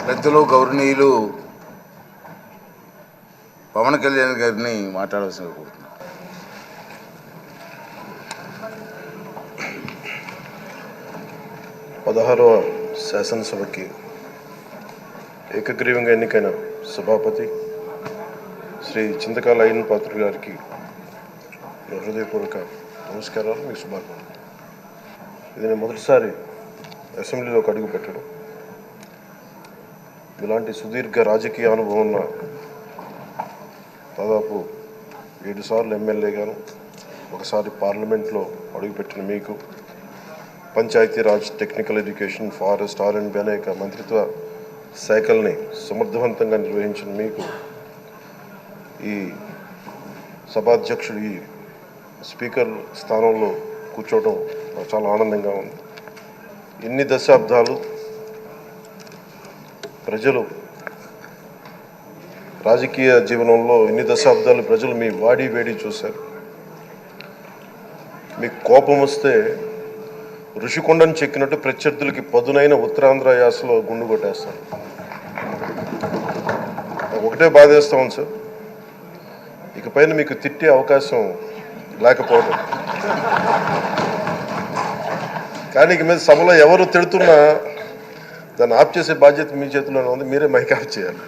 పెద్దలు గౌరవనీయులు పవన్ కళ్యాణ్ గారిని మాట్లాడాల్సిన కోరుతున్నాను. పదహారవ శాసనసభకి ఏకగ్రీవంగా ఎన్నికైన సభాపతి శ్రీ చింతకాల అయ్యన్ పాత్ర గారికి హృదయపూర్వక నమస్కారాలు, మీ శుభాకాంక్షలు. ఇది నేను మొదటిసారి అసెంబ్లీలోకి అడుగు పెట్టడం. ఇలాంటి సుదీర్ఘ రాజకీయ అనుభవం ఉన్న దాదాపు 7 సార్లు ఎమ్మెల్యేగాను, ఒకసారి పార్లమెంట్లో అడుగుపెట్టిన మీకు, Panchayati Raj, technical education, forest, R&B అనేక మంత్రిత్వ శాఖల్ని సమర్థవంతంగా నిర్వహించిన మీకు ఈ సభాధ్యక్షుడు, ఈ స్పీకర్ స్థానంలో కూర్చోవడం నాకు చాలా ఆనందంగా ఉంది. ఇన్ని దశాబ్దాలు ప్రజలు రాజకీయ జీవనంలో ప్రజలు మీ వాడి వేడి చూశారు. మీకు కోపం వస్తే ఋషికొండను చెక్కినట్టు ప్రత్యర్థులకి పదునైన ఉత్తరాంధ్ర యాసలో గుండు కొట్టేస్తారు. ఒకటే బాధేస్తా ఉంది సార్, ఇకపైన మీకు తిట్టే అవకాశం లేకపోవడం. కానీ ఇక మీద సభలో ఎవరు తిడుతున్నా దాన్ని ఆఫ్ చేసే బాధ్యత మీ చేతిలోనే ఉంది. మీరే మైక్ ఆఫ్ చేయాలి.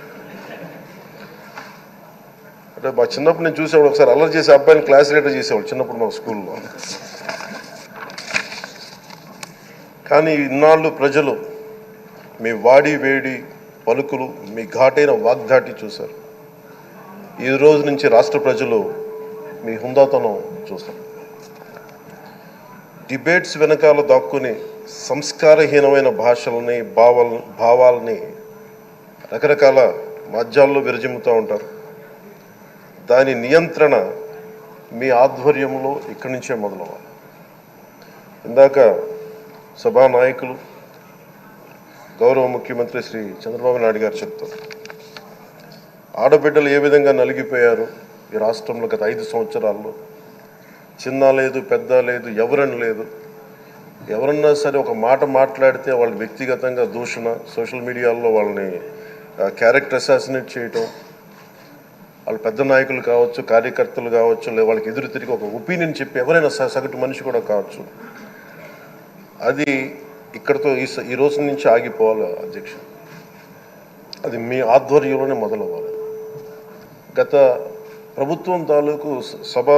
అంటే మా చిన్నప్పుడు నేను చూసేవాడు, ఒకసారి అల్లరి చేసే అబ్బాయిని క్లాస్ లీడర్ చేసేవాడు చిన్నప్పుడు మా స్కూల్లో. కానీ ఇన్నాళ్ళు ప్రజలు మీ వాడి వేడి పలుకులు, మీ ఘాటైన వాగ్దాటి చూశారు. ఈ రోజు నుంచి రాష్ట్ర ప్రజలు మీ హుందాతనం చూస్తారు. డిబేట్స్ వెనకాల దాక్కుని సంస్కారహీనమైన భాషలని, భావాలని రకరకాల మాధ్యాల్లో విరజిమ్ముతూ ఉంటారు. దాని నియంత్రణ మీ ఆధ్వర్యంలో ఇక్కడి నుంచే మొదలవ్వాలి. ఇందాక సభానాయకులు గౌరవ ముఖ్యమంత్రి శ్రీ చంద్రబాబు నాయుడు గారు చెప్తారు, ఆడబిడ్డలు ఏ విధంగా నలిగిపోయారు ఈ రాష్ట్రంలో గత 5 సంవత్సరాల్లో. చిన్న లేదు, పెద్ద లేదు, ఎవరని లేదు. ఎవరన్నా సరే ఒక మాట మాట్లాడితే వాళ్ళు వ్యక్తిగతంగా దూషణ, సోషల్ మీడియాలో వాళ్ళని క్యారెక్టర్ అసాసినేట్ చేయటం, వాళ్ళు పెద్ద నాయకులు కావచ్చు, కార్యకర్తలు కావచ్చు, లేదా వాళ్ళకి ఎదురు తిరిగి ఒక ఒపీనియన్ చెప్పి ఎవరైనా సగటు మనిషి కూడా కావచ్చు, అది ఇక్కడితో ఈ రోజు నుంచి ఆగిపోవాలి అధ్యక్ష. అది మీ ఆధ్వర్యంలోనే మొదలవ్వాలి. గత ప్రభుత్వం తాలూకు సభ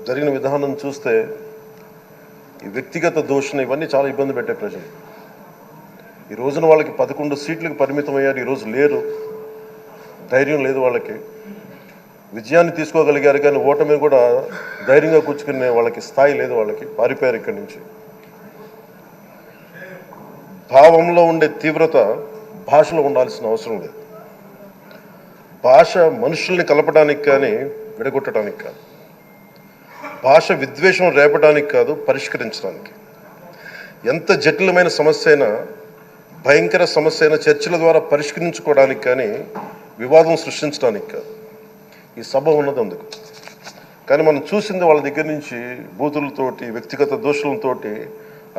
జరిగిన విధానం చూస్తే ఈ వ్యక్తిగత దూషణ ఇవన్నీ చాలా ఇబ్బంది పెట్టే ప్రజలు. ఈ రోజున వాళ్ళకి 11 సీట్లకు పరిమితం అయ్యారు, ఈరోజు లేరు, ధైర్యం లేదు వాళ్ళకి. విజయాన్ని తీసుకోగలిగారు కానీ ఓటమిని కూడా ధైర్యంగా కూర్చుకునే వాళ్ళకి స్థాయి లేదు, వాళ్ళకి పారిపోయారు ఇక్కడి నుంచి. భావంలో ఉండే తీవ్రత భాషలో ఉండాల్సిన అవసరం లేదు. భాష మనుషుల్ని కలపడానికి కానీ విడగొట్టడానికి కాదు. భాష విద్వేషం రేపడానికి కాదు, పరిష్కరించడానికి. ఎంత జటిలమైన సమస్య అయినా, భయంకర సమస్య అయినా చర్చల ద్వారా పరిష్కరించుకోవడానికి కానీ వివాదం సృష్టించడానికి కాదు. ఈ సభ ఉన్నది అందుకు. కానీ మనం చూసింది వాళ్ళ దగ్గర నుంచి బూతులతోటి, వ్యక్తిగత దోషులతోటి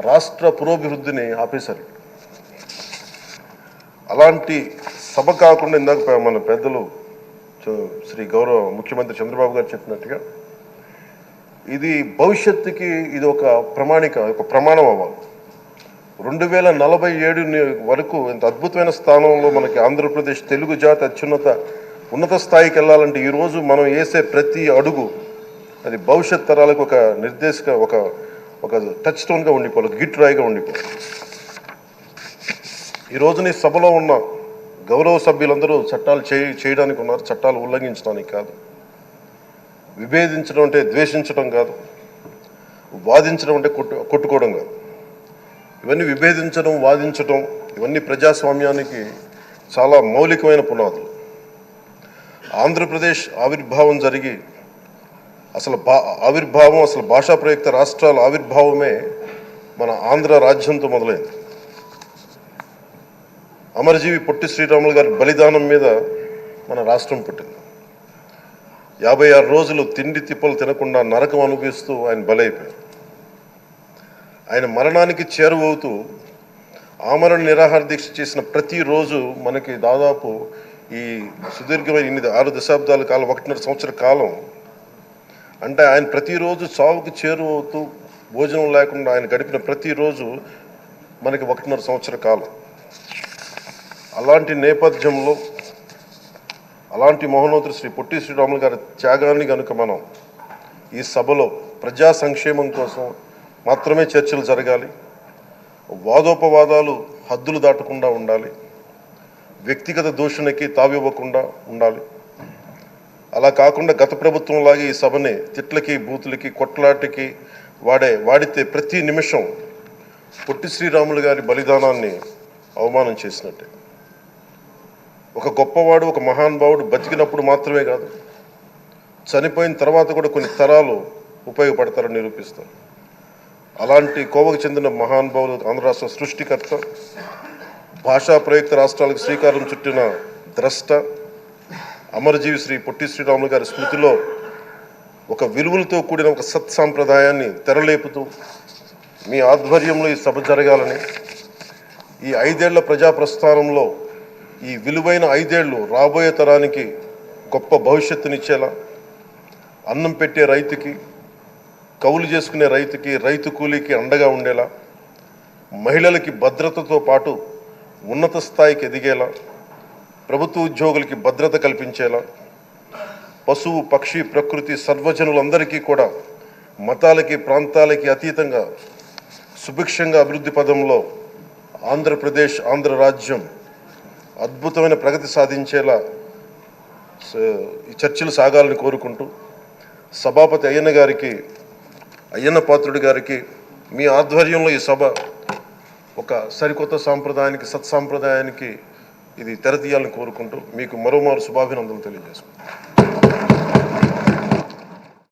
రాష్ట్ర పురోభివృద్ధిని ఆపేశారు. అలాంటి సభ కాకుండా ఇందాక మన పెద్దలు శ్రీ గౌరవ ముఖ్యమంత్రి చంద్రబాబు గారు చెప్పినట్టుగా ఇది భవిష్యత్తుకి ఇది ఒక ప్రమాణం అవ్వాలి. 2047 వరకు ఇంత అద్భుతమైన స్థానంలో మనకి ఆంధ్రప్రదేశ్ తెలుగు జాతి ఉన్నత స్థాయికి వెళ్ళాలంటే ఈరోజు మనం వేసే ప్రతి అడుగు అది భవిష్యత్ తరాలకు ఒక నిర్దేశక ఒక టచ్ స్టోన్గా ఉండిపోవాలి, ఒక గిట్ రాయిగా ఉండిపోవాలి. ఈ రోజున ఈ సభలో ఉన్న గౌరవ సభ్యులందరూ చట్టాలు చేయడానికి ఉన్నారు, చట్టాలు ఉల్లంఘించడానికి కాదు. విభేదించడం అంటే ద్వేషించడం కాదు, వాదించడం అంటే కొట్టుకోవడం కాదు. ఇవన్నీ విభేదించడం, వాదించడం ఇవన్నీ ప్రజాస్వామ్యానికి చాలా మౌలికమైన పునాదులు. ఆంధ్రప్రదేశ్ ఆవిర్భావం జరిగి అసలు భాషా ప్రయుక్త రాష్ట్రాల ఆవిర్భావమే మన ఆంధ్ర రాజ్యంతో మొదలైంది. అమరజీవి పొట్టి శ్రీరాములు గారి బలిదానం మీద మన రాష్ట్రం పుట్టింది. 56 రోజులు తిండి తిప్పలు తినకుండా నరకం అనుభవిస్తూ ఆయన బలైపోయారు. ఆయన మరణానికి చేరువవుతూ ఆమరణ నిరాహార దీక్ష చేసిన ప్రతిరోజు మనకి దాదాపు ఈ సుదీర్ఘమైన 6 దశాబ్దాల కాలం 1.5 సంవత్సర కాలం అంటే ఆయన ప్రతిరోజు చావుకు చేరువవుతూ భోజనం లేకుండా ఆయన గడిపిన ప్రతిరోజు మనకి 1.5 సంవత్సర కాలం. అలాంటి నేపథ్యంలో అలాంటి మహోన్నతుడు శ్రీ పొట్టి శ్రీరాములు గారి త్యాగాన్ని కనుక మనం ఈ సభలో ప్రజా సంక్షేమం కోసం మాత్రమే చర్చలు జరగాలి, వాదోపవాదాలు హద్దులు దాటకుండా ఉండాలి, వ్యక్తిగత దూషణకి తావివ్వకుండా ఉండాలి. అలా కాకుండా గత ప్రభుత్వంలాగే ఈ సభని తిట్లకి బూతులకి కొట్లాటకి వాడితే ప్రతి నిమిషం పొట్టి శ్రీరాములు గారి బలిదానాన్ని అవమానం చేసినట్టే. ఒక గొప్పవాడు, ఒక మహానుభావుడు బతికినప్పుడు మాత్రమే కాదు, చనిపోయిన తర్వాత కూడా కొన్ని తరాలు ఉపయోగపడతారని నిరూపిస్తారు. అలాంటి కోవకు చెందిన మహానుభావులు ఆంధ్ర రాష్ట్ర సృష్టికర్త, భాషా ప్రయుక్త రాష్ట్రాలకు శ్రీకారం చుట్టిన ద్రష్ట, అమరజీవి శ్రీ పొట్టి శ్రీరాములు గారి స్మృతిలో ఒక విలువలతో కూడిన ఒక సత్సాంప్రదాయాన్ని తెరలేపుతూ మీ ఆధ్వర్యంలో ఈ సభ జరగాలని, ఈ 5 ఏళ్ల ప్రజాప్రస్థానంలో ఈ విలువైన 5 ఏళ్ళు రాబోయే తరానికి గొప్ప భవిష్యత్తునిచ్చేలా, అన్నం పెట్టే రైతుకి, కౌలు చేసుకునే రైతుకి, రైతు కూలీకి అండగా ఉండేలా, మహిళలకి భద్రతతో పాటు ఉన్నత స్థాయికి ఎదిగేలా, ప్రభుత్వ ఉద్యోగులకి భద్రత కల్పించేలా, పశువు పక్షి ప్రకృతి సర్వజనులందరికీ కూడా మతాలకి ప్రాంతాలకి అతీతంగా సుభిక్షంగా అభివృద్ధి పదంలో ఆంధ్రప్రదేశ్, ఆంధ్ర రాజ్యం అద్భుతమైన ప్రగతి సాధించేలా ఈ చర్చలు సాగాలని కోరుకుంటూ, సభాపతి అయ్యన్న పాత్రుడి గారికి మీ ఆధ్వర్యంలో ఈ సభ ఒక సరికొత్త సాంప్రదాయానికి, సత్సాంప్రదాయానికి ఇది తెరతీయాలని కోరుకుంటూ మీకు మరోమారు శుభాభినందనలు తెలియజేసుకుంటాను.